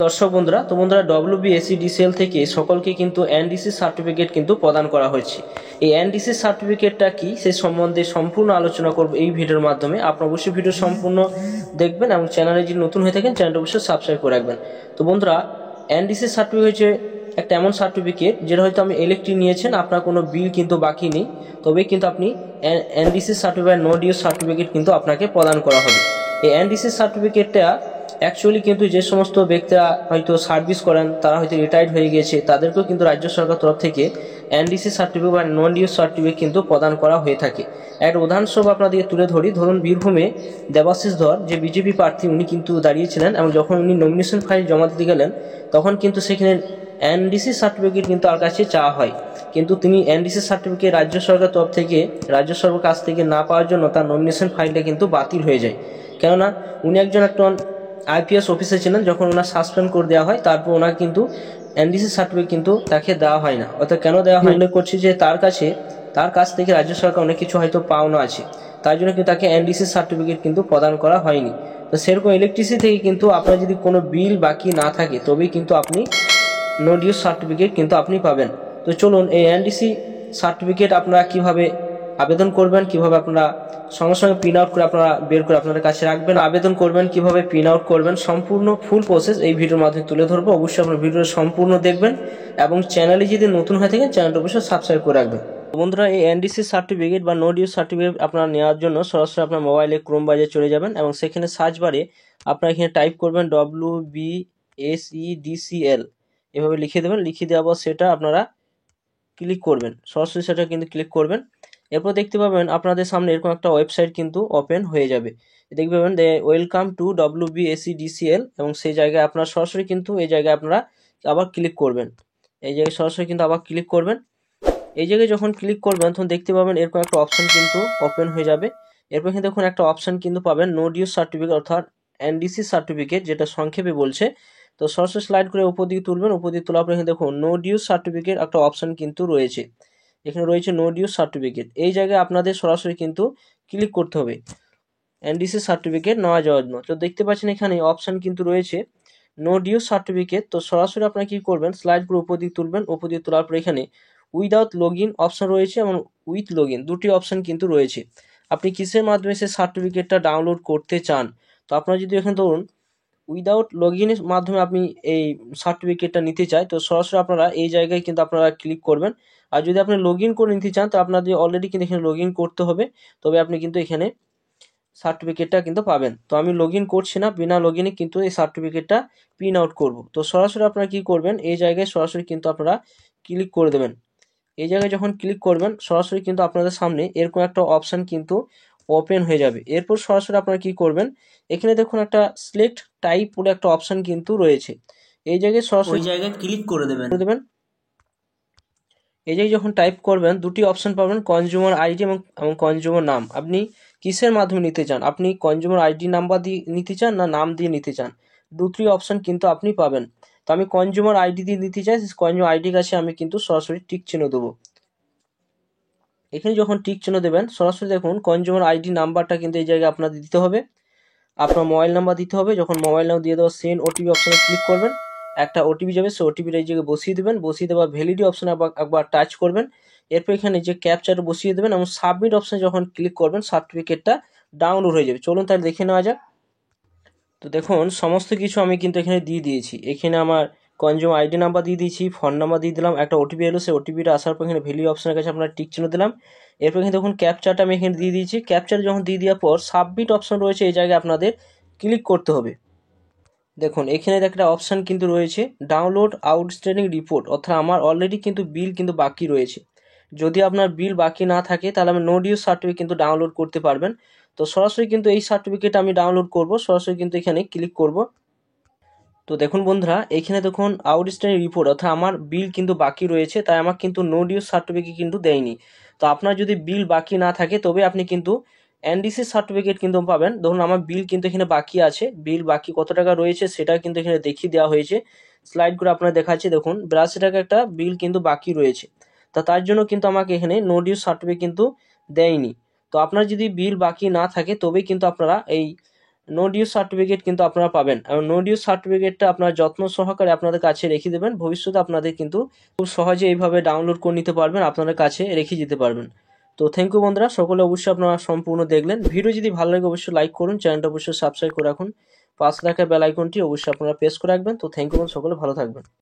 দর্শক বন্ধুরা, তো বন্ধুরা WBSEDCL থেকে সকলকে কিন্তু এনডিসি সার্টিফিকেট কিন্তু প্রদান করা হয়েছে। এই এনডিসি সার্টিফিকেটটা কি সেই সম্বন্ধে সম্পূর্ণ আলোচনা করব এই ভিডিওর মাধ্যমে। আপনারা অবশ্যই ভিডিও সম্পূর্ণ দেখবেন এবং চ্যানেলে যদি নতুন হয়ে থাকেন চ্যানেলটা অবশ্যই সাবস্ক্রাইব করে রাখবেন। তো বন্ধুরা, এনডিসি সার্টিফিকেট হচ্ছে একটা এমন সার্টিফিকেট যেটা হয়তো আপনি ইলেকট্রিক নিয়েছেন, আপনার কোনো বিল কিন্তু বাকি নেই, তবে কিন্তু আপনি NDC certificate no due certificate কিন্তু আপনাকে প্রদান করা হবে। এই এনডিসি সার্টিফিকেটটা অ্যাকচুয়ালি কিন্তু যে সমস্ত ব্যক্তিরা হয়তো সার্ভিস করেন, তারা হয়তো রিটায়ার্ড হয়ে গিয়েছে, তাদেরকেও কিন্তু রাজ্য সরকার তরফ থেকে এনডিসি সার্টিফিকেট বা নন ডিউ সার্টিফিকেট কিন্তু প্রদান করা হয়ে থাকে। একটা উদাহরণস্বরূপ আপনাদেরকে তুলে ধরি। ধরুন, বীরভূমে দেবাশিস ধর যে বিজেপি প্রার্থী, উনি কিন্তু দাঁড়িয়েছিলেন এবং যখন উনি নমিনেশন ফাইল জমা দিতে গেলেন তখন কিন্তু সেখানে এনডিসি সার্টিফিকেট কিন্তু তার কাছে চাওয়া হয়, কিন্তু তিনি এনডিসি সার্টিফিকেট রাজ্য সরকার তরফ থেকে রাজ্য সরকার কাছ থেকে না পাওয়ার জন্য তার নমিনেশন ফাইলটা কিন্তু বাতিল হয়ে যায়। কেননা উনি একজন আইপিএস অফিসার ছিলেন। যখন ওনার সাসপেন্ড করে দেওয়া হয় তারপর ওনার কিন্তু এনডিসি সার্টিফিকেট কিন্তু তাকে দেওয়া হয় না। অর্থাৎ কেন দেওয়া হয় উল্লেখ করছি যে তার কাছ থেকে রাজ্য সরকার অনেক কিছু হয়তো পাওনা আছে, তার জন্য কিন্তু তাকে এনডিসি সার্টিফিকেট কিন্তু প্রদান করা হয়নি। তো সেরকম ইলেকট্রিসিটি থেকে কিন্তু আপনার যদি কোনো বিল বাকি না থাকে তবেই কিন্তু আপনি নো ডিউ সার্টিফিকেট কিন্তু আপনি পাবেন। তো চলুন, এই এনডিসি সার্টিফিকেট আপনারা কিভাবে আবেদন করবেন, কিভাবে আপনারা সঙ্গে সঙ্গে প্রিন্ট আউট করে আপনারা বের করে আপনাদের কাছে রাখবেন, আবেদন করবেন কিভাবে, প্রিন্ট আউট করবেন, সম্পূর্ণ ফুল প্রসেস এই ভিডিওর মাধ্যমে তুলে ধরবো। অবশ্যই আপনার ভিডিওটা সম্পূর্ণ দেখবেন এবং চ্যানেলে যদি নতুন হয়ে থাকেন চ্যানেলটা অবশ্যই সাবস্ক্রাইব করে রাখবেন। বন্ধুরা, এই এনডিসি সার্টিফিকেট বা নো ডিউ সার্টিফিকেট আপনারা নেওয়ার জন্য সরাসরি আপনার মোবাইলে ক্রোম বাজারে চলে যাবেন এবং সেখানে সার্চ বারে আপনারা এখানে টাইপ করবেন WBSEDCL, এভাবে লিখে দেবেন। লিখে দেওয়ার পর সেটা আপনারা ক্লিক করবেন, সরাসরি সেটা কিন্তু ক্লিক করবেন। এরপর দেখতে পাবেন আপনাদের সামনে এরকম একটা ওয়েবসাইট কিন্তু ওপেন হয়ে যাবে। দেখতে পাবেন ওয়েলকাম টু WBSEDCL, এবং সেই জায়গায় আপনারা সরাসরি কিন্তু এই জায়গায় আপনারা আবার ক্লিক করবেন। এই জায়গায় সরাসরি কিন্তু আবার ক্লিক করবেন। এই জায়গায় যখন ক্লিক করবেন তখন দেখতে পাবেন এরকম একটা অপশন কিন্তু ওপেন হয়ে যাবে। এরপর কিন্তু দেখুন একটা অপশন কিন্তু পাবেন নো ডিউ সার্টিফিকেট অর্থাৎ এনডিসি সার্টিফিকেট, যেটা সংক্ষেপে বলছে। তো সরাসরি স্লাইড করে উপর দিকে তুলবেন। উপর দিকে তোলার পরে দেখুন নো ডিউ সার্টিফিকেট একটা অপশন কিন্তু রয়েছে। এখানে রয়েছে নো ডিউ সার্টিফিকেট। এই জায়গায় আপনাদের সরাসরি কিন্তু ক্লিক করতে হবে এনডিসি সার্টিফিকেট নেওয়া যাওয়ার জন্য। তো দেখতে পাচ্ছেন এখানে অপশন কিন্তু রয়েছে নো ডিউ সার্টিফিকেট। তো সরাসরি আপনারা কি করবেন, স্লাইড করে উপর দিকে তুলবেন। উপর দিকে তোলার পরে এখানে উইদাউট লগ ইন অপশন রয়েছে এবং উইথ লগ ইন, দুটি অপশন কিন্তু রয়েছে। আপনি কিসের মাধ্যমে সেই সার্টিফিকেটটা ডাউনলোড করতে চান। তো আপনারা যদি এখানে ধরুন উইদাউট লগ ইনের মাধ্যমে আপনি এই সার্টিফিকেটটা নিতে চাই, তো সরাসরি আপনারা এই জায়গায় কিন্তু আপনারা ক্লিক করবেন। আর যদি আপনি লগ ইন করে নিতে চান তো আপনাদের অলরেডি কিন্তু এখানে লগ ইন করতে হবে, তবে আপনি কিন্তু এখানে সার্টিফিকেটটা কিন্তু পাবেন। তো আমি লগ ইন করছি না, বিনা লগ ইনে কিন্তু এই সার্টিফিকেটটা প্রিন্ট আউট করব। তো সরাসরি আপনারা কি করবেন, এই জায়গায় সরাসরি কিন্তু আপনারা ক্লিক করে দেবেন। এই জায়গায় যখন ক্লিক করবেন সরাসরি কিন্তু আপনাদের সামনে এরকম একটা অপশান কিন্তু ওপেন হয়ে যাবে। এরপর সরাসরি আপনারা কি করবেন, এখানে দেখুন একটা সিলেক্ট টাইপ বলে একটা অপশান কিন্তু রয়েছে। এই জায়গায় সরাসরি ক্লিক করে দেবেন। এই জায়গায় যখন টাইপ করবেন দুটি অপশান পাবেন, কনজিউমার আইডি এবং কনজিউমার নাম। আপনি কিসের মাধ্যমে নিতে চান, আপনি কনজিউমার আইডি নাম্বার দিয়ে নিতে চান না নাম দিয়ে নিতে চান, দুটি অপশান কিন্তু আপনি পাবেন। তো আমি কনজিউমার আইডি দিয়ে নিতে চাই, কনজিউমার আইডির কাছে আমি কিন্তু সরাসরি টিক চিহ্ন দেবো। এখানে যখন টিক চিহ্ন দেবেন সরাসরি দেখুন কনজিউমার আইডি নাম্বারটা কিন্তু এই জায়গায় আপনাদের দিতে হবে, আপনার মোবাইল নাম্বার দিতে হবে। যখন মোবাইল নাম্বার দিয়ে দেওয়া সেন্ড ওটিপি অপশানে ক্লিক করবেন, একটা ওটিপি যাবে, সেই ওটিপিটা এই জায়গায় বসিয়ে দেবেন। বসিয়ে দেওয়া ভ্যালিডিটি অপশানে একবার টাচ করবেন। এরপর এখানে যে ক্যাপচাটা বসিয়ে দেবেন এবং সাবমিট অপশানে যখন ক্লিক করবেন সার্টিফিকেটটা ডাউনলোড হয়ে যাবে। চলুন তাহলে দেখে নেওয়া যাক। তো দেখুন সমস্ত কিছু আমি কিন্তু এখানে দিয়ে দিয়েছি। এখানে আমার কনজিউমার আইডি নাম্বার দিয়ে দিয়েছি, ফোন নাম্বার দিয়ে দিলাম, একটা ওটিপি এলো, সেই ওটিপিটা আসার পর এখানে ভ্যালিড অপশনের কাছে আপনার টিক চিহ্ন দিলাম। এরপর এখানে দেখুন ক্যাপচাটা আমি এখানে দিয়ে দিয়েছি। ক্যাপচার যখন দিয়ে দেওয়ার পর সাবমিট অপশন রয়েছে, এই জায়গায় আপনাদের ক্লিক করতে হবে। দেখুন এখানে একটা অপশান কিন্তু রয়েছে ডাউনলোড আউটস্ট্যান্ডিং রিপোর্ট, অর্থাৎ আমার অলরেডি কিন্তু বিল কিন্তু বাকি রয়েছে। যদি আপনার বিল বাকি না থাকে তাহলে আমি নো ডিউ সার্টিফিকেট কিন্তু ডাউনলোড করতে পারবেন। তো সরাসরি কিন্তু এই সার্টিফিকেট আমি ডাউনলোড করব, সরাসরি কিন্তু এখানে ক্লিক করব। তো দেখুন বন্ধুরা, এখানে দেখুন আউটস্ট্যান্ডিং রিপোর্ট, অর্থাৎ আমার বিল কিন্তু বাকি রয়েছে, তাই আমার কিন্তু নো ডিউ সার্টিফিকেট কিন্তু দেয়নি। তো আপনার যদি বিল বাকি না থাকে তবে আপনি কিন্তু এনডিসি সার্টিফিকেট কিন্তু পাবেন। ধরুন আমার বিল কিন্তু এখানে বাকি আছে, বিল বাকি কত টাকা রয়েছে সেটা কিন্তু এখানে দেখিয়ে দেওয়া হয়েছে। স্লাইড করে আপনার দেখাচ্ছি, দেখুন 82 টাকা একটা বিল কিন্তু বাকি রয়েছে। তা তার জন্য কিন্তু আমাকে এখানে নো ডিউ সার্টিফিকেট কিন্তু দেয়নি। তো আপনার যদি বিল বাকি না থাকে তবেই কিন্তু আপনারা এই নো ডিউ সার্টিফিকেট কিন্তু আপনারা পাবেন, এবং নো ডিউ সার্টিফিকেটটা আপনারা যত্ন সহকারে আপনাদের কাছে রেখে দেবেন। ভবিষ্যতে আপনাদের কিন্তু খুব সহজে এইভাবে ডাউনলোড করে নিতে পারবেন, আপনাদের কাছে রেখে যেতে পারবেন। তো থ্যাংক ইউ বন্ধুরা, সকলে অবশ্যই আপনারা সম্পূর্ণ দেখলেন। ভিডিও যদি ভালো লাগে অবশ্যই লাইক করুন, চ্যানেলটা অবশ্যই সাবস্ক্রাইব করে রাখুন, পাশে থাকা বেল আইকনটি অবশ্যই আপনারা প্রেস করে রাখবেন। তো থ্যাংক ইউ, সকলে ভালো থাকবেন।